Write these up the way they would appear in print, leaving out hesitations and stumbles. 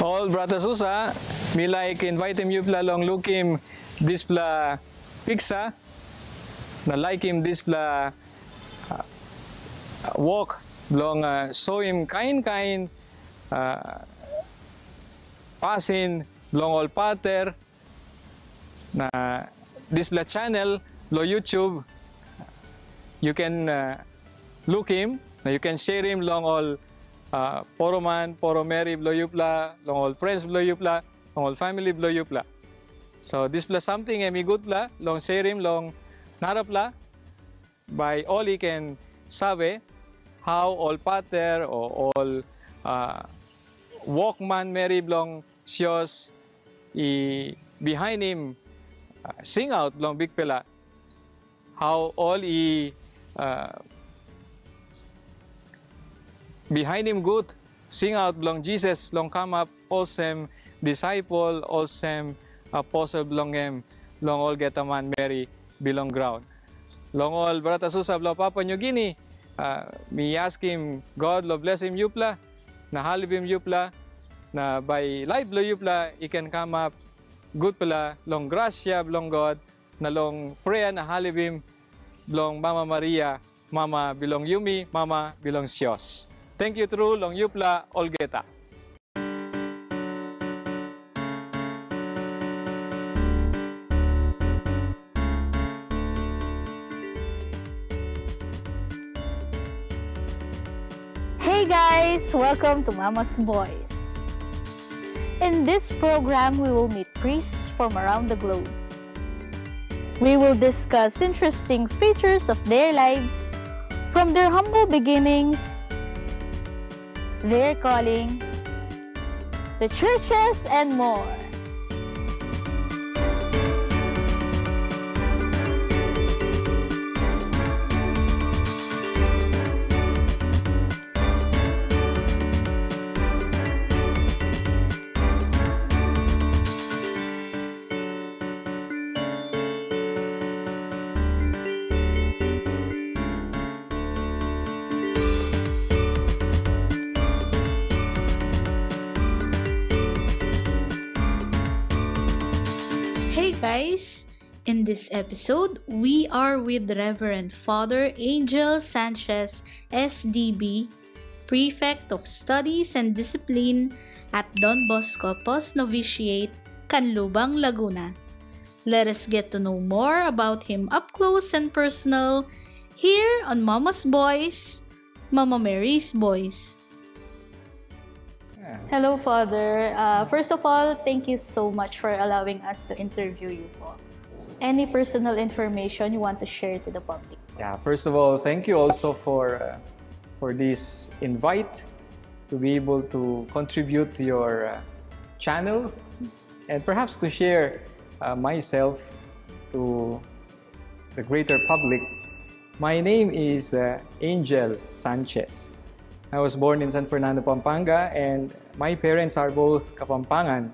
All brata susa, mi like invite him you long look him this pla pizza, na like him this pla walk long show him kain pasin long all pater na this pla channel lo YouTube you can look him, you can share him long all poro man, poro Mary bloyupla, long all friends bloyupla, long all family bloyupla. So this plus something emi good pla, long share him long narapla by all he can sabe how all pater or all walkman Mary blong sios behind him sing out long big pela how all behind him good sing out long Jesus long come up awesome disciple awesome apostle belong him long all get a man Mary belong ground long all brata susa lo Papua New Guinea me ask him God lo bless him yupla na halib him yupla na by life lo yupla he can come up good pala long gracia belong God na long prayer na halib him belong Mama Maria Mama belong Yumi Mama belong Sios. Thank you true long yupla Olgeta. Hey guys, welcome to Mama's Boys. In this program, we will meet priests from around the globe. We will discuss interesting features of their lives, from their humble beginnings, their calling, the churches, and more. Guys, in this episode, we are with Reverend Father Angel Sanchez, SDB, Prefect of Studies and Discipline at Don Bosco Post-Novitiate, Canlubang, Laguna. Let us get to know more about him up close and personal here on Mama's Boys, Mama Mary's Boys. Hello, Father. First of all, thank you so much for allowing us to interview you po. Any personal information you want to share to the public? Yeah, first of all, thank you also for this invite to be able to contribute to your channel and perhaps to share myself to the greater public. My name is Angel Sanchez. I was born in San Fernando, Pampanga, and my parents are both Kapampangan.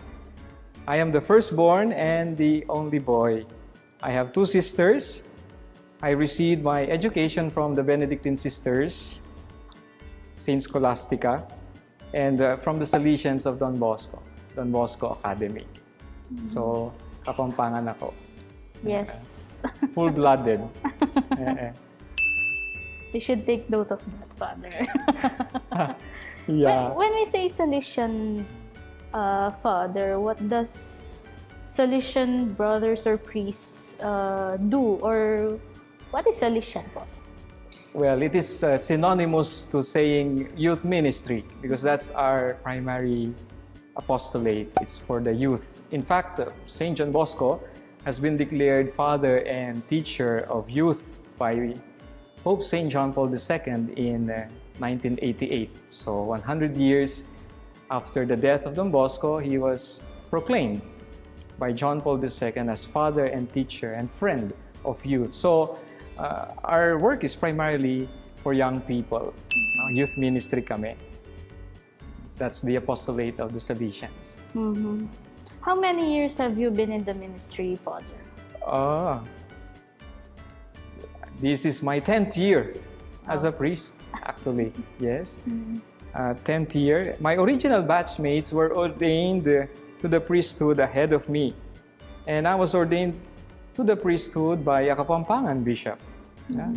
I am the firstborn and the only boy. I have two sisters. I received my education from the Benedictine Sisters, Saint Scholastica, and from the Salesians of Don Bosco Academy. So, Kapampangan ako. Yes. Full-blooded. We should take note of that, Father. Yeah. When we say Salesian, Father, what does Salesian brothers or priests do? Or what is Salesian po? Well, it is synonymous to saying youth ministry because that's our primary apostolate. It's for the youth. In fact, St. John Bosco has been declared father and teacher of youth by Pope St. John Paul II in 1988. So 100 years after the death of Don Bosco, he was proclaimed by John Paul II as father and teacher and friend of youth. So our work is primarily for young people. Youth ministry kami. That's the apostolate of the Salesians. How many years have you been in the ministry, Father? This is my 10th year as a priest, actually. Yes. 10th year. My original batchmates were ordained to the priesthood ahead of me. And I was ordained to the priesthood by a Kapampangan bishop,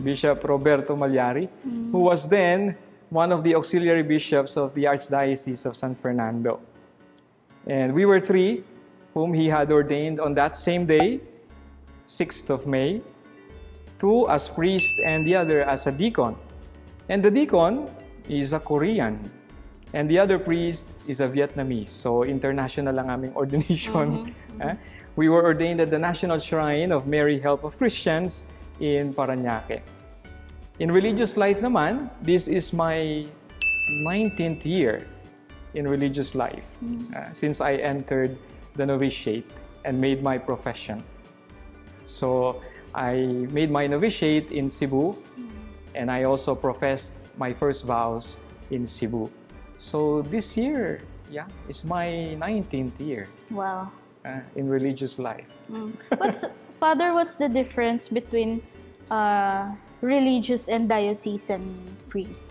Bishop Roberto Malyari, who was then one of the auxiliary bishops of the Archdiocese of San Fernando. And we were three whom he had ordained on that same day, 6th of May, two as priest and the other as a deacon. And the deacon is a Korean, and the other priest is a Vietnamese. So international ang aming ordination. We were ordained at the National Shrine of Mary Help of Christians in Parañaque. In religious life naman, this is my 19th year in religious life since I entered the novitiate and made my profession. So I made my novitiate in Cebu, and I also professed my first vows in Cebu. So this year, is my 19th year. Wow. In religious life. Father, what's the difference between religious and diocesan priest?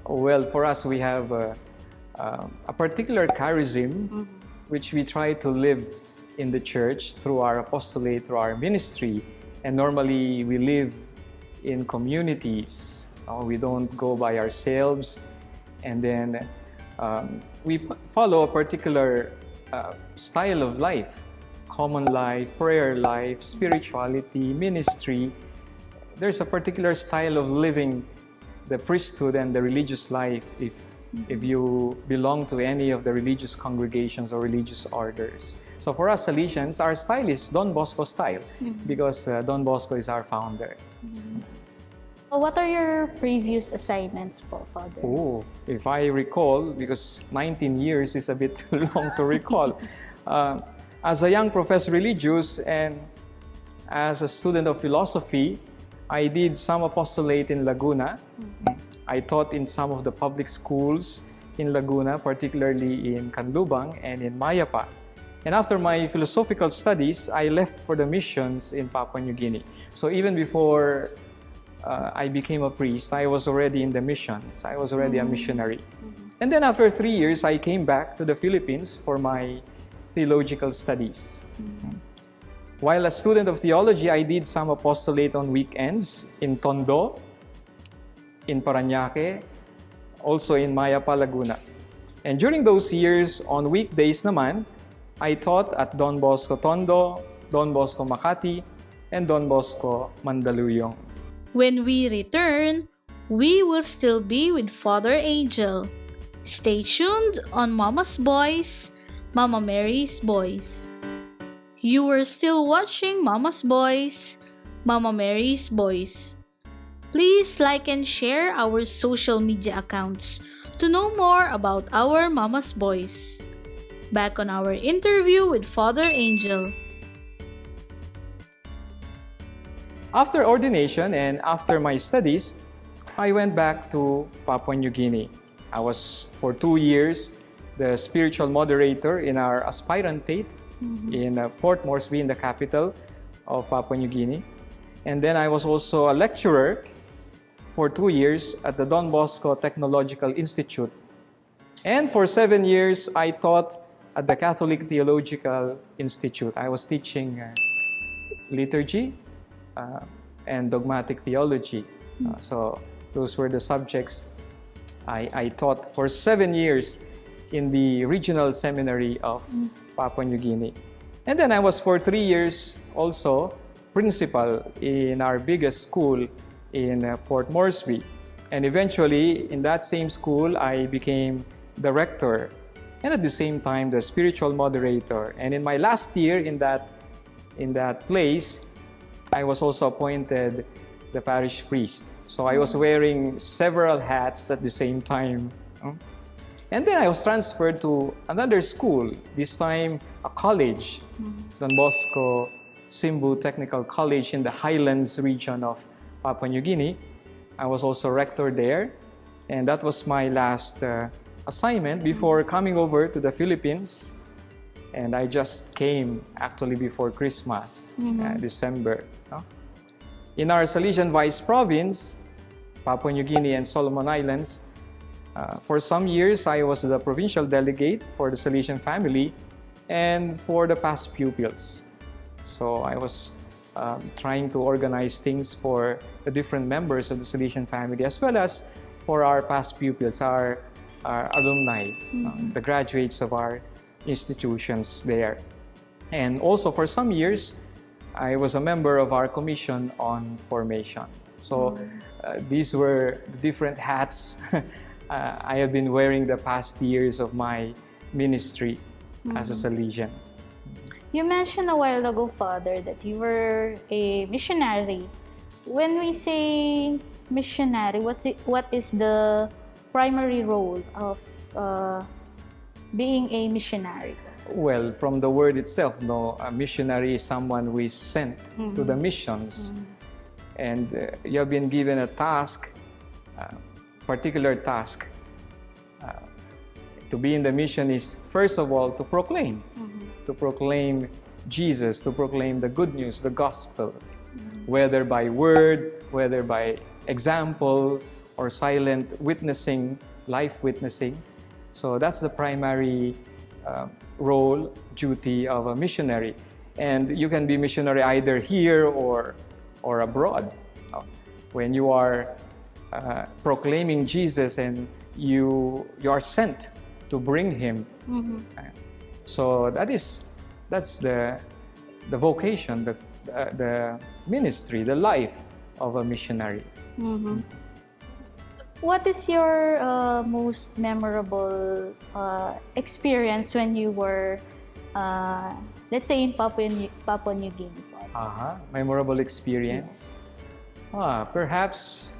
Well, for us, we have a particular charism which we try to live in the church through our apostolate, through our ministry. And normally, we live in communities. We don't go by ourselves. And then we follow a particular style of life, common life, prayer life, spirituality, ministry. There's a particular style of living the priesthood and the religious life if you belong to any of the religious congregations or religious orders. So for us Salesians, our style is Don Bosco style because Don Bosco is our founder. What are your previous assignments, Father? Oh, if I recall, because 19 years is a bit too long to recall. As a young professor religious and as a student of philosophy, I did some apostolate in Laguna. I taught in some of the public schools in Laguna, particularly in Canlubang and in Mayapa. And after my philosophical studies, I left for the missions in Papua New Guinea. So even before I became a priest, I was already in the missions. I was already a missionary. And then after 3 years, I came back to the Philippines for my theological studies. While a student of theology, I did some apostolate on weekends in Tondo, in Parañaque, also in Mayapa, Laguna. And during those years, on weekdays naman, I taught at Don Bosco Tondo, Don Bosco Makati, and Don Bosco Mandaluyong. When we return, we will still be with Father Angel. Stay tuned on Mama's Boys, Mama Mary's Boys. You are still watching Mama's Boys, Mama Mary's Boys. Please like and share our social media accounts to know more about our Mama's Boys. Back on our interview with Father Angel. After ordination and after my studies, I went back to Papua New Guinea. I was for 2 years the spiritual moderator in our aspirantate in Port Moresby, in the capital of Papua New Guinea. And then I was also a lecturer for 2 years at the Don Bosco Technological Institute. And for 7 years, I taught at the Catholic Theological Institute. I was teaching liturgy and dogmatic theology. So those were the subjects I taught for 7 years in the regional seminary of Papua New Guinea. And then I was for 3 years also principal in our biggest school in Port Moresby. And eventually, in that same school, I became the rector and at the same time the spiritual moderator. And in my last year in that place, I was also appointed the parish priest. So I was wearing several hats at the same time. And then I was transferred to another school, this time a college, Don Bosco Simbu Technical College in the Highlands region of Papua New Guinea. I was also rector there, and that was my last assignment before coming over to the Philippines. And I just came actually before Christmas, December. In our Salesian Vice Province, Papua New Guinea and Solomon Islands, For some years, I was the provincial delegate for the Salesian family and for the past pupils. So I was trying to organize things for the different members of the Salesian family, as well as for our past pupils, our alumni, the graduates of our institutions there. And also for some years, I was a member of our commission on formation. So these were the different hats I have been wearing the past years of my ministry as a Salesian. You mentioned a while ago, Father, that you were a missionary. When we say missionary, what is the primary role of being a missionary? Well, from the word itself, no, a missionary is someone who is sent to the missions. And you have been given a task, particular task. To be in the mission is, first of all, to proclaim Jesus, to proclaim the good news, the gospel, whether by word, whether by example, or silent witnessing, life witnessing. So that's the primary role, duty of a missionary. And you can be missionary either here or abroad. When you are proclaiming Jesus and you are sent to bring Him. So that's the vocation, the ministry, the life of a missionary. What is your most memorable experience when you were, let's say, in Papua New Guinea? Memorable experience? Perhaps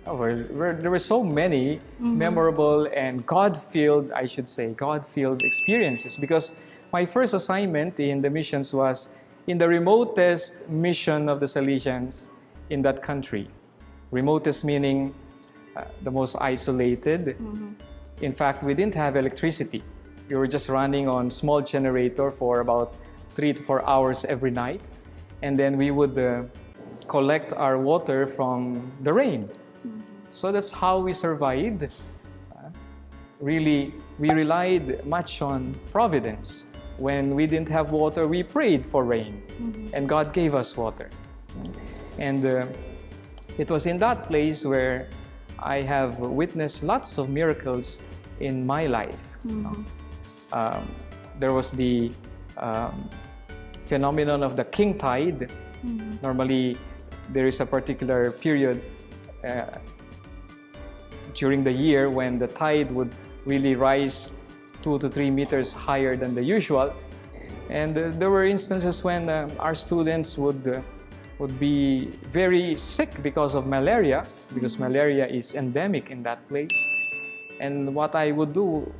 there were so many memorable and God-filled, I should say, God-filled experiences, because my first assignment in the missions was in the remotest mission of the Salesians in that country. Remotest meaning the most isolated. In fact, we didn't have electricity. We were just running on small generator for about 3 to 4 hours every night. And then we would collect our water from the rain. So that's how we survived. Really, we relied much on providence. When we didn't have water, we prayed for rain. And God gave us water. And it was in that place where I have witnessed lots of miracles in my life. There was the phenomenon of the king tide. Normally, there is a particular period during the year when the tide would really rise 2 to 3 meters higher than the usual. And there were instances when our students would be very sick because of malaria, because malaria is endemic in that place. And what I would do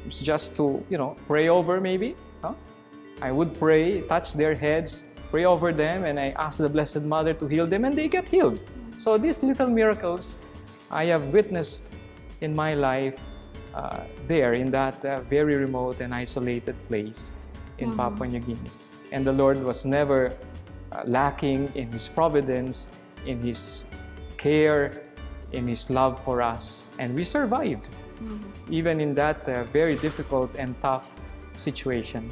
is just to, pray over maybe. I would pray, touch their heads, pray over them, and I ask the Blessed Mother to heal them, and they get healed. So these little miracles I have witnessed in my life there in that very remote and isolated place in Papua New Guinea. And the Lord was never lacking in His providence, in His care, in His love for us. And we survived, even in that very difficult and tough situation.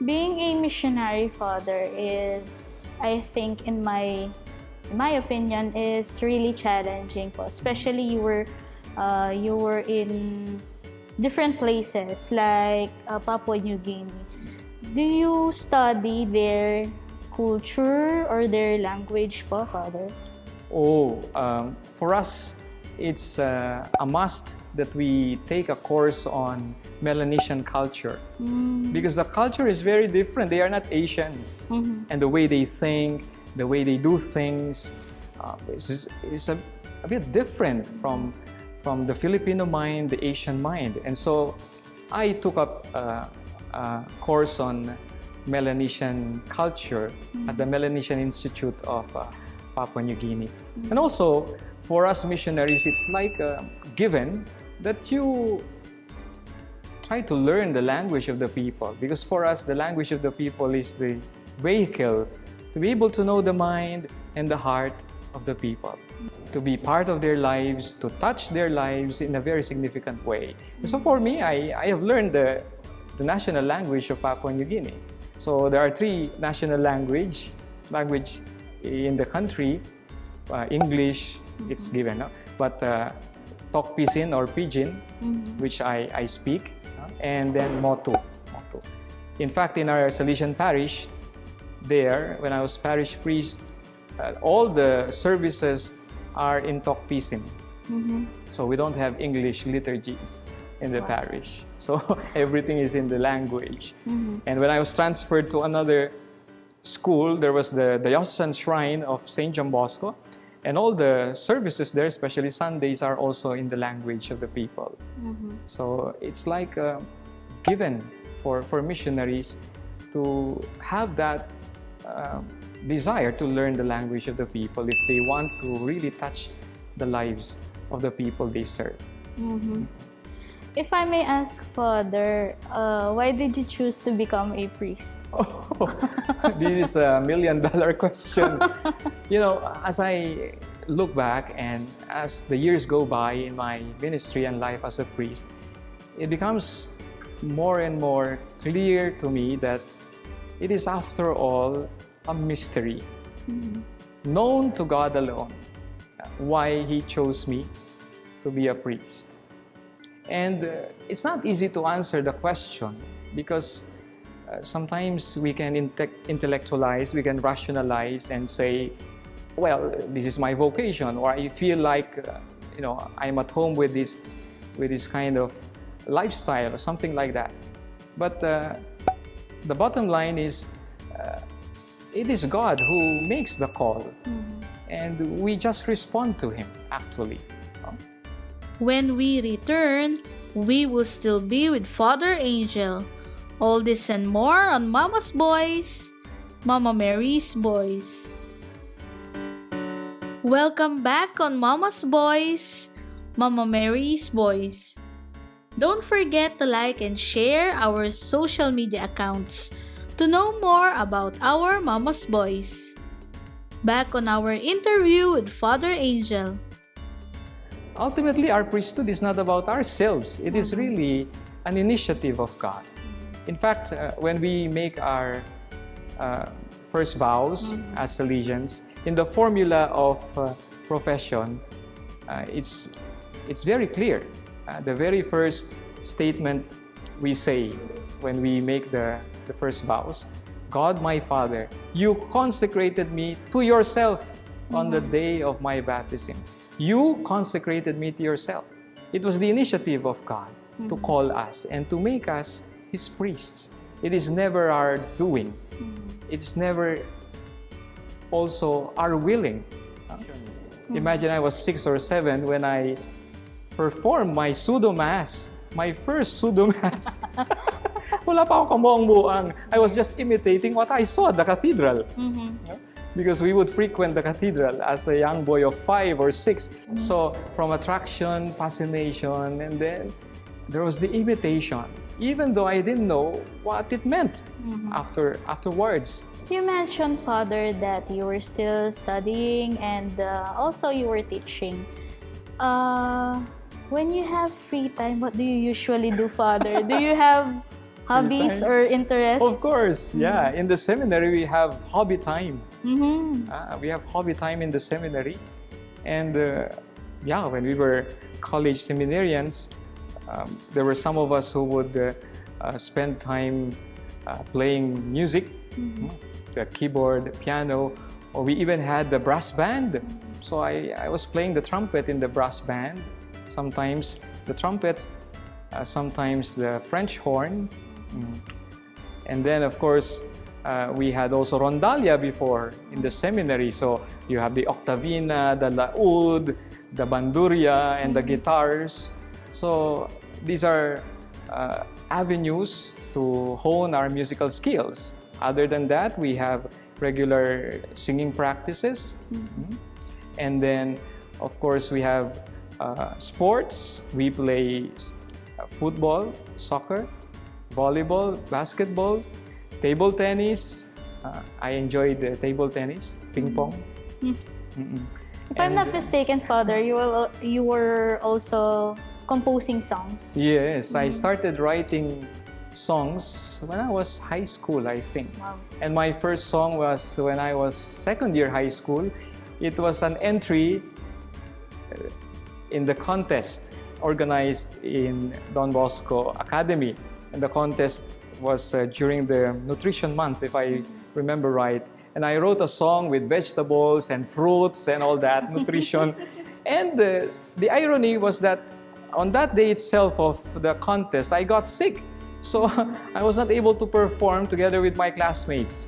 Being a missionary, Father, is, I think, in my opinion, is really challenging po. Especially you were in different places like Papua New Guinea. Do you study their culture or their language po, Father? For us, it's a must that we take a course on Melanesian culture, because the culture is very different. They are not Asians, and the way they think, the way they do things is a bit different from the Filipino mind, the Asian mind. And so I took up a course on Melanesian culture at the Melanesian Institute of Papua New Guinea. And also, for us missionaries, it's like given that you try to learn the language of the people, because for us, the language of the people is the vehicle to be able to know the mind and the heart of the people, to be part of their lives, to touch their lives in a very significant way. So for me, I have learned the national language of Papua New Guinea. So there are three national language in the country. English, it's given, no? But Tok Pisin or Pidgin, which I speak, and then Motu. In fact, in our Salesian parish, there, when I was parish priest, all the services are in Tok Pisin. So we don't have English liturgies in the parish. So everything is in the language. And when I was transferred to another school, there was the Diocesan Shrine of St. John Bosco. And all the services there, especially Sundays, are also in the language of the people. So it's like given for missionaries to have that desire to learn the language of the people if they want to really touch the lives of the people they serve. If I may ask, Father, why did you choose to become a priest? Oh, this is a $1 million question. You know, as I look back and as the years go by in my ministry and life as a priest, it becomes more and more clear to me that it is, after all, a mystery known to God alone why He chose me to be a priest. And it's not easy to answer the question because sometimes we can intellectualize, we can rationalize and say, well, this is my vocation, or I feel like, you know, I'm at home with this kind of lifestyle or something like that. But the bottom line is, it is God who makes the call, and we just respond to Him, actually. When we return, we will still be with Father Angel. All this and more on Mama's Boys, Mama Mary's Boys. Welcome back on Mama's Boys, Mama Mary's Boys. Don't forget to like and share our social media accounts to know more about our Mama's Boys. Back on our interview with Father Angel. Ultimately, our priesthood is not about ourselves. It is really an initiative of God. In fact, when we make our first vows as Salesians, in the formula of profession, it's very clear. The very first statement we say when we make the first vows, God my Father, you consecrated me to yourself on the day of my baptism. You consecrated me to yourself. It was the initiative of God to call us and to make us His priests. It is never our doing. It's never also our willing. Imagine I was 6 or 7 when I performed my pseudo-mass, my first pseudo-mass. Wala pa akong kamuang-buang. I was just imitating what I saw at the cathedral. Because we would frequent the cathedral as a young boy of 5 or 6. So from attraction, fascination, and then there was the imitation, even though I didn't know what it meant afterwards. You mentioned, Father, that you were still studying and also you were teaching. When you have free time, what do you usually do, Father? Do you have hobbies or interests? Of course, yeah. In the seminary, we have hobby time. We have hobby time in the seminary. And yeah, when we were college seminarians, there were some of us who would spend time playing music, the keyboard, the piano, or we even had the brass band. So I was playing the trumpet in the brass band, sometimes the trumpet, sometimes the French horn. And then, of course, we had also rondalia before in the seminary. So you have the octavina, the laud, the banduria, and the guitars. So these are avenues to hone our musical skills. Other than that, we have regular singing practices. And then, of course, we have sports. We play football, soccer, volleyball, basketball, table tennis. I enjoyed table tennis, ping pong. If I'm not mistaken, Father, you were also composing songs. Yes, I started writing songs when I was high school, I think. Wow. And my first song was when I was second year high school. It was an entry in the contest organized in Don Bosco Academy. And the contest was during the nutrition month, if I remember right. And I wrote a song with vegetables and fruits and all that, nutrition. And the irony was that on that day itself of the contest, I got sick. So I was not able to perform together with my classmates.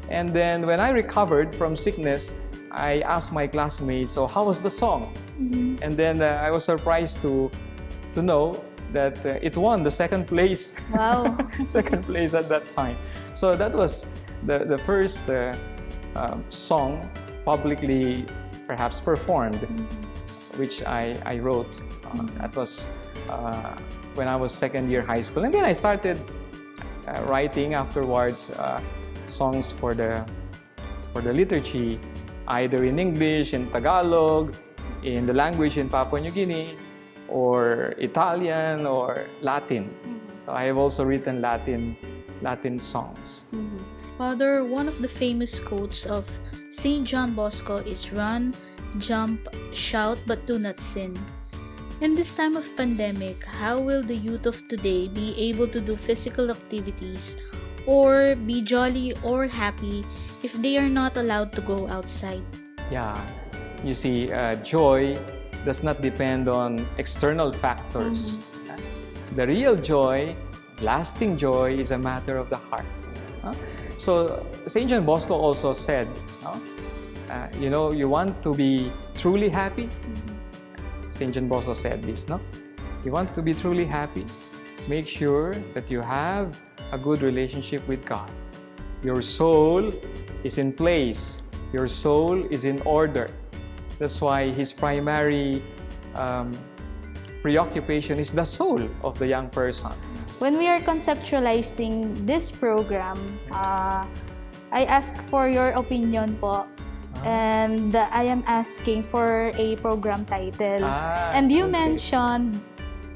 And then when I recovered from sickness, I asked my classmates, so how was the song? Mm-hmm. And then I was surprised to know that it won the second place. Wow. Second place at that time. So that was the first song publicly perhaps performed, which I wrote. That was when I was second year high school. And then I started writing afterwards songs for the liturgy, either in English, in Tagalog, in the language in Papua New Guinea, or Italian or Latin. So I have also written Latin songs. Father, one of the famous quotes of St. John Bosco is run, jump, shout, but do not sin. In this time of pandemic, how will the youth of today be able to do physical activities or be jolly or happy if they are not allowed to go outside? Yeah, you see, joy does not depend on external factors. The real joy, lasting joy, is a matter of the heart. So St. John Bosco also said, you know, you want to be truly happy? St. John Bosco said this, no? You want to be truly happy? Make sure that you have a good relationship with God. Your soul is in place. Your soul is in order. That's why his primary preoccupation is the soul of the young person. When we are conceptualizing this program, I ask for your opinion po. And I am asking for a program title. And you mentioned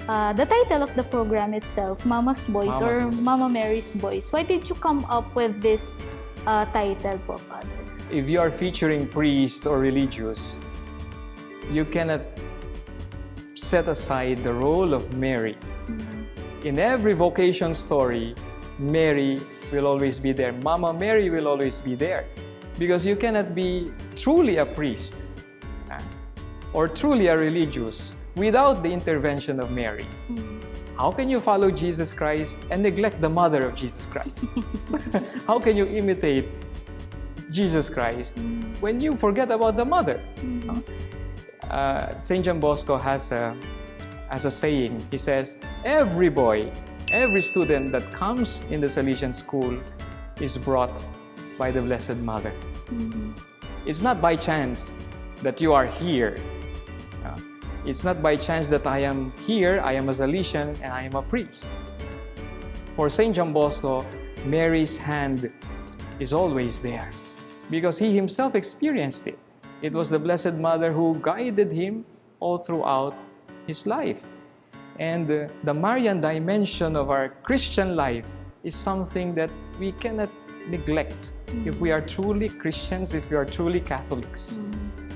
the title of the program itself, Mama's Boys or Mama Mary's Boys. Why did you come up with this title po, Father? If you are featuring priest or religious, you cannot set aside the role of Mary. In every vocation story, Mary will always be there. Mama Mary will always be there. Because you cannot be truly a priest or truly a religious without the intervention of Mary. How can you follow Jesus Christ and neglect the mother of Jesus Christ? How can you imitate Jesus Christ when you forget about the mother? St. John Bosco has a saying. He says, every boy, every student that comes in the Salesian school is brought by the Blessed Mother. It's not by chance that you are here. It's not by chance that I am here, I am a Salesian, and I am a priest. For St. John Bosco, Mary's hand is always there because he himself experienced it. It was the Blessed Mother who guided him all throughout his life. And the Marian dimension of our Christian life is something that we cannot neglect if we are truly Christians, if we are truly Catholics.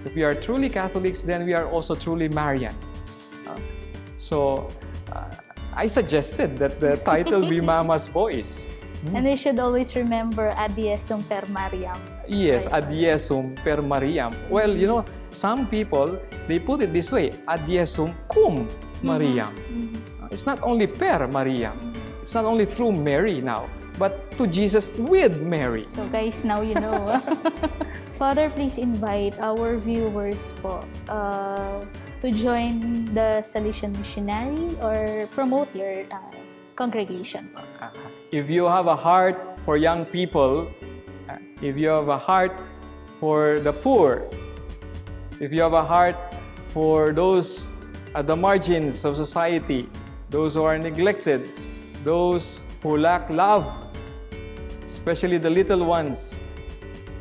If we are truly Catholics, then we are also truly Marian. So I suggested that the title be Mama's Boys. And we should always remember Ad Iesum per Mariam. Yes, Ad Iesum per Mariam. Well, you know, some people, they put it this way, Ad Iesum cum Mariam. It's not only per Mariam. It's not only through Mary now, but to Jesus with Mary. So guys, now you know. Father, please invite our viewers po, to join the Salesian Missionary or promote your congregation. If you have a heart for young people, if you have a heart for the poor, if you have a heart for those at the margins of society, those who are neglected, those who lack love, especially the little ones,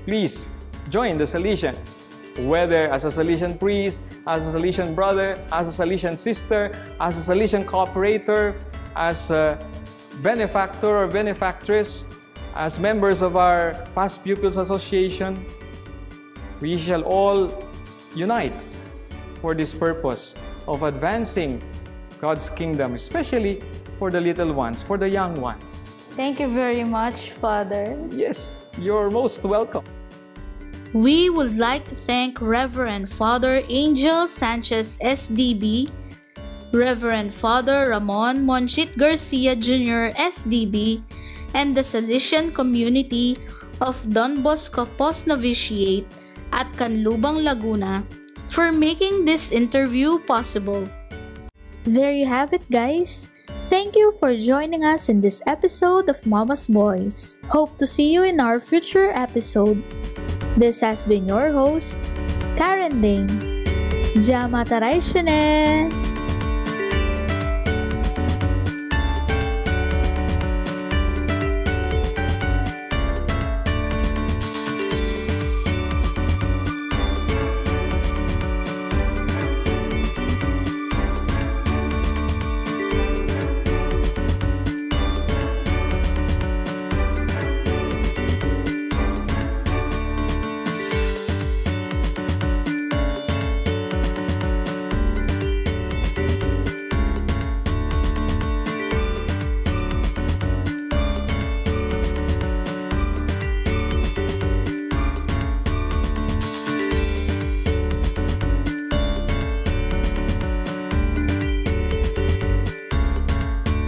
please join the Salesians. whether as a Salesian priest, as a Salesian brother, as a Salesian sister, as a Salesian cooperator, as a benefactor or benefactress, as members of our Past Pupils Association, we shall all unite for this purpose of advancing God's kingdom, especially for the little ones, for the young ones. Thank you very much, Father. Yes, you're most welcome. We would like to thank Reverend Father Angel Sanchez, SDB, Reverend Father Ramon Monchit Garcia Jr., SDB, and the Salesian community of Don Bosco Post-Novitiate at Canlubang, Laguna for making this interview possible. There you have it, guys. Thank you for joining us in this episode of Mama's Boys. Hope to see you in our future episode. This has been your host, Karen Ding. Jamataray Shune!